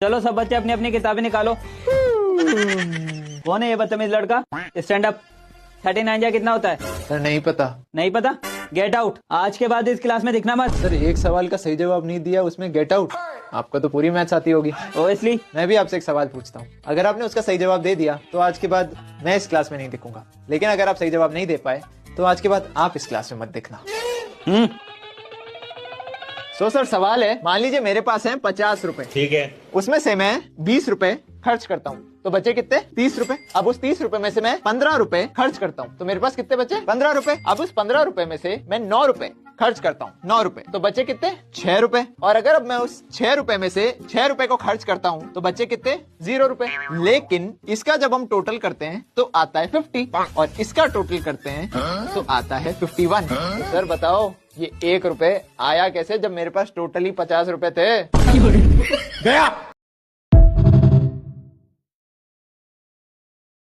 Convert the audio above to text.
चलो सब बच्चे अपनी अपनी किताबें निकालो। कौन है ये बदतमीज लड़का? Stand up. 39 जा कितना होता है? सर नहीं पता। नहीं पता? Get out. आज के बाद इस क्लास में दिखना मत। सर एक सवाल का सही जवाब नहीं दिया, उसमें गेट आउट। आपको तो पूरी मैथ्स आती होगी। ओबवियसली। मैं भी आपसे एक सवाल पूछता हूँ, अगर आपने उसका सही जवाब दे दिया तो आज के बाद मैं इस क्लास में नहीं दिखूंगा, लेकिन अगर आप सही जवाब नहीं दे पाए तो आज के बाद आप इस क्लास में मत दिखना। सर सवाल है, मान लीजिए मेरे पास है 50 रुपए, ठीक है, उसमें से मैं 20 रुपए खर्च करता हूँ तो बचे कितने? 30 रुपए। अब उस 30 रुपए में से मैं 15 रुपए खर्च करता हूँ तो मेरे पास कितने बचे? 15 रुपए। अब उस 15 रुपए में से मैं 9 रुपए खर्च करता हूँ, 9 रुपए, तो बचे कितने? 6 रुपए। और अगर अब मैं उस 6 रुपए में से 6 रुपए को खर्च करता हूँ तो बचे कितने? 0 रुपए। लेकिन इसका जब हम टोटल करते हैं तो आता है 50 और इसका टोटल करते हैं तो आता है 51। तो सर बताओ ये 1 रुपए आया कैसे जब मेरे पास टोटली 50 रुपए थे? गया।